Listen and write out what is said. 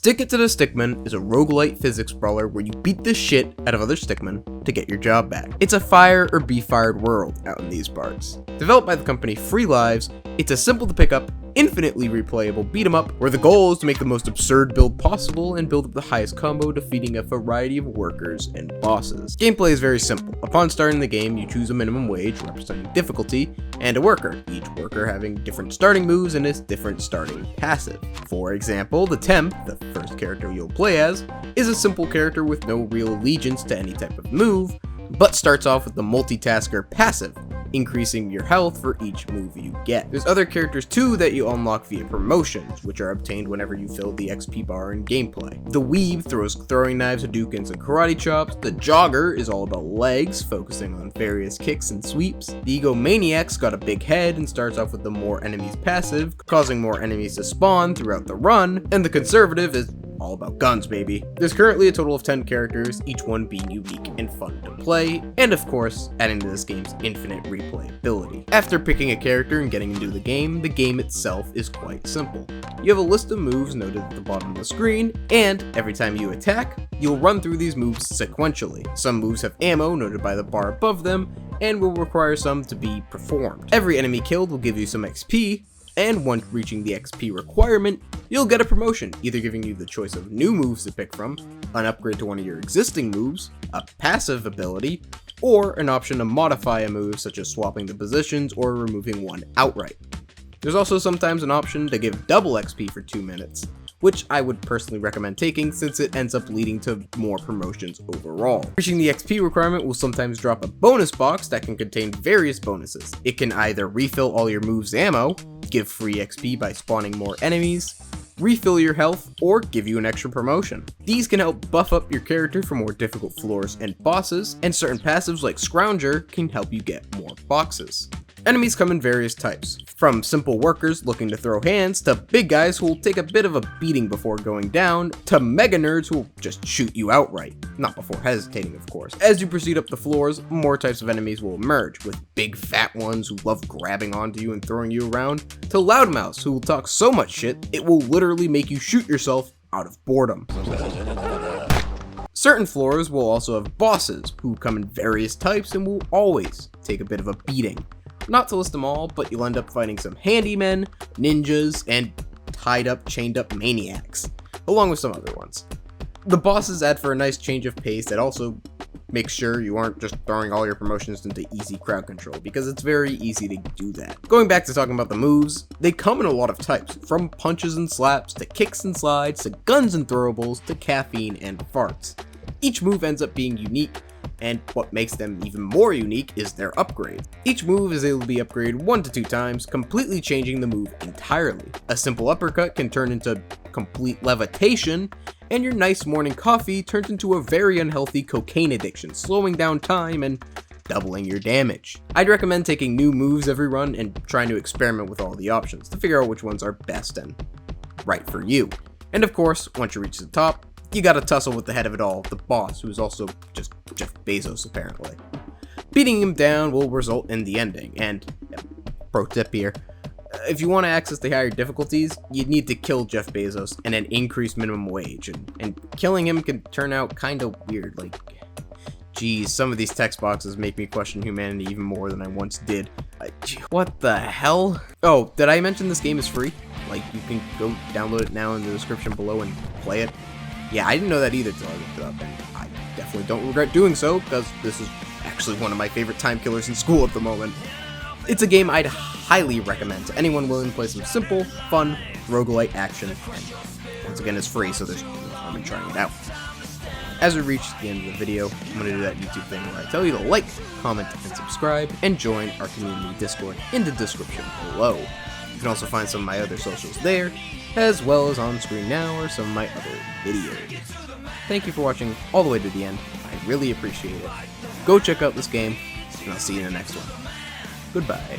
Stick It to the Stickman is a roguelite physics brawler where you beat the shit out of other stickmen to get your job back. It's a fire or be fired world out in these parts. Developed by the company Free Lives, it's a simple to pick up, infinitely replayable beat 'em up where the goal is to make the most absurd build possible and build up the highest combo, defeating a variety of workers and bosses. Gameplay is very simple. Upon starting the game, you choose a minimum wage representing difficulty and a worker, each worker having different starting moves and its different starting passive. For example, the Temp, the first character you'll play as, is a simple character with no real allegiance to any type of move, but starts off with the multitasker passive, increasing your health for each move you get. There's other characters too that you unlock via promotions, which are obtained whenever you fill the XP bar in gameplay. The Weeb throws throwing knives, Hadoukens, and karate chops. The Jogger is all about legs, focusing on various kicks and sweeps. The Egomaniac's got a big head and starts off with the more enemies passive, causing more enemies to spawn throughout the run. And the Conservative is all about guns, baby. There's currently a total of 10 characters, each one being unique and fun to play, and of course, adding to this game's infinite replayability. After picking a character and getting into the game itself is quite simple. You have a list of moves noted at the bottom of the screen, and every time you attack, you'll run through these moves sequentially. Some moves have ammo noted by the bar above them, and will require some to be performed. Every enemy killed will give you some XP, and once reaching the XP requirement, you'll get a promotion, either giving you the choice of new moves to pick from, an upgrade to one of your existing moves, a passive ability, or an option to modify a move such as swapping the positions or removing one outright. There's also sometimes an option to give double XP for 2 minutes, which I would personally recommend taking since it ends up leading to more promotions overall. Reaching the XP requirement will sometimes drop a bonus box that can contain various bonuses. It can either refill all your moves' ammo, give free XP by spawning more enemies, refill your health, or give you an extra promotion. These can help buff up your character for more difficult floors and bosses, and certain passives like Scrounger can help you get more boxes. Enemies come in various types, from simple workers looking to throw hands, to big guys who will take a bit of a beating before going down, to mega nerds who will just shoot you outright, not before hesitating of course. As you proceed up the floors, more types of enemies will emerge, with big fat ones who love grabbing onto you and throwing you around, to loudmouths who will talk so much shit it will literally make you shoot yourself out of boredom. Certain floors will also have bosses, who come in various types and will always take a bit of a beating. Not to list them all, but you'll end up fighting some handymen, ninjas, and chained up maniacs, along with some other ones. The bosses add for a nice change of pace that also makes sure you aren't just throwing all your promotions into easy crowd control, because it's very easy to do that. Going back to talking about the moves, they come in a lot of types, from punches and slaps, to kicks and slides, to guns and throwables, to caffeine and farts. Each move ends up being unique, and what makes them even more unique is their upgrade. Each move is able to be upgraded 1 to 2 times, completely changing the move entirely. A simple uppercut can turn into complete levitation, and your nice morning coffee turns into a very unhealthy cocaine addiction, slowing down time and doubling your damage. I'd recommend taking new moves every run and trying to experiment with all the options to figure out which ones are best and right for you. And of course, once you reach the top, you gotta tussle with the head of it all, the boss, who's also just Jeff Bezos apparently. Beating him down will result in the ending, and pro tip here, if you want to access the higher difficulties, you'd need to kill Jeff Bezos and then increase minimum wage, and killing him can turn out kinda weird, like, geez, some of these text boxes make me question humanity even more than I once did. What the hell? Oh, did I mention this game is free? Like, you can go download it now in the description below and play it. Yeah, I didn't know that either till I looked it up, and I definitely don't regret doing so, because this is actually one of my favorite time killers in school at the moment. It's a game I'd highly recommend to anyone willing to play some simple, fun, roguelite action, and once again it's free, so there's no harm in trying it out. As we reach the end of the video, I'm going to do that YouTube thing where I tell you to like, comment, and subscribe, and join our community Discord in the description below. You can also find some of my other socials there, as well as on screen now or some of my other videos. Thank you for watching all the way to the end. I really appreciate it. Go check out this game, and I'll see you in the next one. Goodbye.